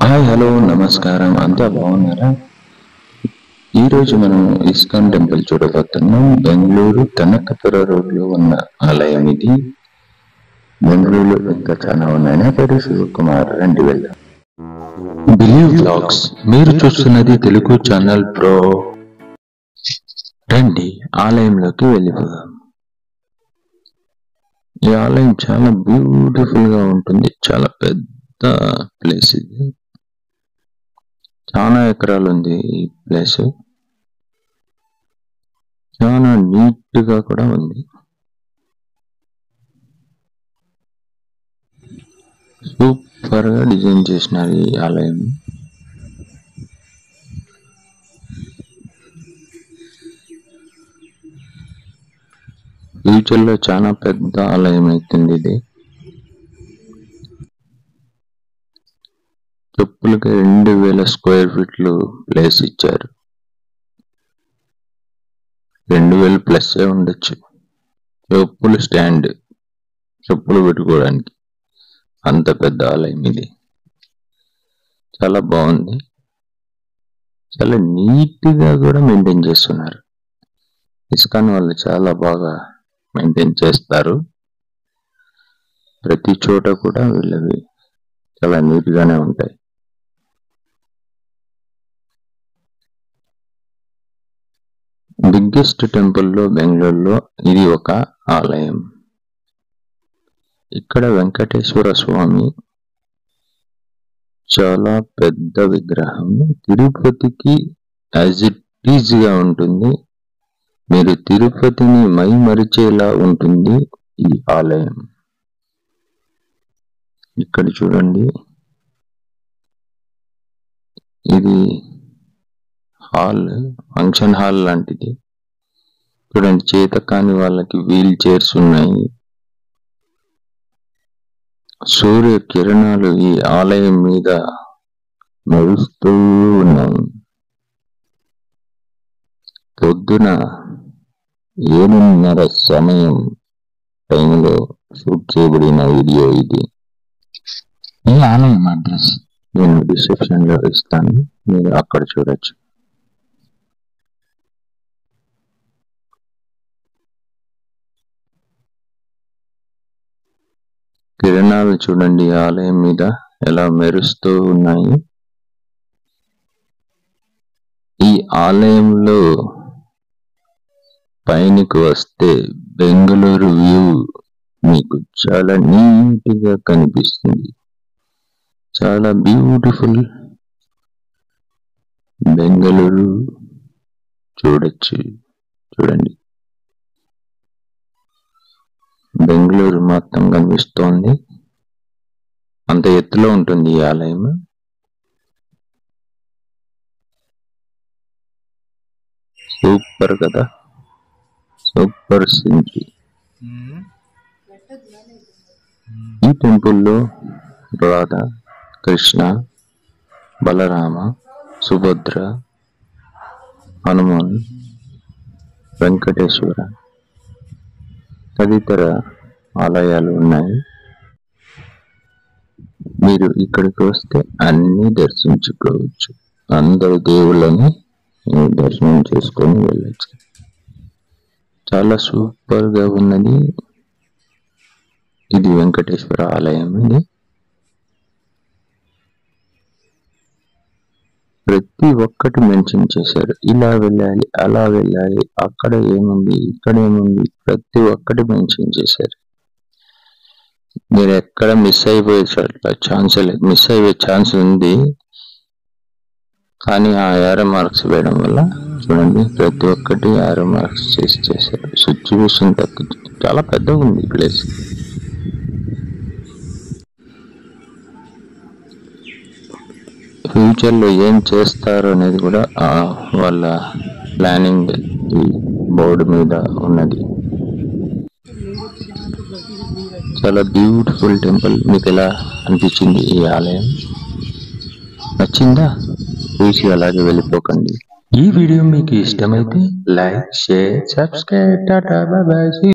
Hi hello నమస్కారం, అంతా బాగున్నారా? ఈరోజు మనం ఇస్కాన్ టెంపుల్ చూడబోతున్నాం. బెంగళూరు కనకపుర రోడ్లో ఉన్న ఆలయం ఇది. బెంగళూరులో ఇంకా చాలా ఉన్నాయి. నా పేరు శివకుమార్. రండి వెళ్దాం. బిలీవ్ బ్లాగ్స్ మీరు చూస్తున్నది తెలుగు ఛానల్ ప్రో. రండి ఆలయంలోకి వెళ్ళిపోదాం. ఈ ఆలయం చాలా బ్యూటిఫుల్ గా ఉంటుంది. చాలా పెద్ద ప్లేస్ ఇది. చాలా ఎకరాలు ఉంది ఈ ప్లేస్. చాలా నీట్ గా కూడా ఉంది. సూపర్ గా డిజైన్ చేసినారు ఈ ఆలయం. ఫ్యూచర్ లో చాలా పెద్ద ఆలయం అవుతుంది ఇది. చెప్పులకి 2000 స్క్వేర్ ఫీట్లు ప్లేస్ ఇచ్చారు. 2000 ప్లస్ ఉండొచ్చు. చెప్పులు స్టాండ్, చెప్పులు పెట్టుకోవడానికి అంత పెద్ద ఆలయం ఇది. చాలా బాగుంది. చాలా నీట్ గా కూడా మెయింటైన్ చేస్తున్నారు. ఇస్కాన్ వాళ్ళు చాలా బాగా మెయింటైన్ చేస్తారు. ప్రతి చోట కూడా వీళ్ళవి చాలా నీట్ గానే ఉంటాయి. బిగ్గెస్ట్ టెంపుల్లో బెంగళూరులో ఇది ఒక ఆలయం. ఇక్కడ వెంకటేశ్వర స్వామి చాలా పెద్ద విగ్రహం. తిరుపతికి యాజ్ ఇట్ ఈజ్ గా ఉంటుంది. మీరు తిరుపతిని మైమరిచేలా ఉంటుంది ఈ ఆలయం. ఇక్కడ చూడండి, ఇది హాల్, ఫంక్షన్ హాల్ లాంటిది. చూడండి, చేత కాని వాళ్ళకి వీల్ చైర్స్ ఉన్నాయి. సూర్య కిరణాలు ఈ ఆలయం మీద మెరుస్తూ ఉన్నాయి. పొద్దున 7:30 సమయం టైంలో షూట్ చేయబడిన వీడియో ఇది. ఈ ఆలయం అడ్రస్ నేను డిస్క్రిప్షన్ లో ఇస్తాను, మీరు అక్కడ చూడొచ్చు. కిరణాలు చూడండి ఆలయం మీద ఎలా మెరుస్తూ ఉన్నాయి. ఈ ఆలయంలో పైనకి వస్తే బెంగళూరు వ్యూ మీకు చాలా నీట్ గా కనిపిస్తుంది. చాలా బ్యూటిఫుల్ బెంగళూరు చూడొచ్చు. చూడండి, బెంగళూరు మొత్తం కనిపిస్తోంది. అంత ఎత్తులో ఉంటుంది ఈ ఆలయం. సూపర్ కదా, సూపర్ సీనరీ. ఈ టెంపుల్లో రాధ, కృష్ణ, బలరామ, సుభద్ర, హనుమాన్, వెంకటేశ్వర తదితర ఆలయాలు ఉన్నాయి. మీరు ఇక్కడికి వస్తే అన్ని దర్శించుకోవచ్చు. అందరు దేవుళ్ళని దర్శనం చేసుకొని వెళ్ళచ్చు. చాలా సూపర్ గా ఉన్నది. ఇది వెంకటేశ్వర ఆలయం. ఇది ప్రతి ఒక్కటి మెన్షన్ చేశారు. ఇలా వెళ్ళాలి, అలా వెళ్ళాలి, అక్కడ ఏముంది, ఇక్కడ ఏముంది, ప్రతి ఒక్కటి మెన్షన్ చేశారు. మీరు ఎక్కడ మిస్ అయిపోయే ఛాన్స్ లేదు. మిస్ అయ్యే ఛాన్స్ ఉంది, కానీ ఆ యారో మార్క్స్ వేయడం వల్ల చూడండి ప్రతి ఒక్కటి యారో మార్క్స్ చేశారు. సిచ్యువేషన్ తక్కువ. చాలా పెద్దగా ఉంది ప్లేస్. ఫ్యూచర్ లో ఏం చేస్తారు అనేది కూడా వాళ్ళ ప్లానింగ్ ఈ బోర్డు మీద ఉన్నది. చాలా బ్యూటిఫుల్ టెంపుల్. మీకు ఎలా అనిపించింది ఈ ఆలయం? నచ్చిందా? చూసి అలాగే వెళ్ళిపోకండి. ఈ వీడియో మీకు ఇష్టమైతే like, share, subscribe. Tata, by by.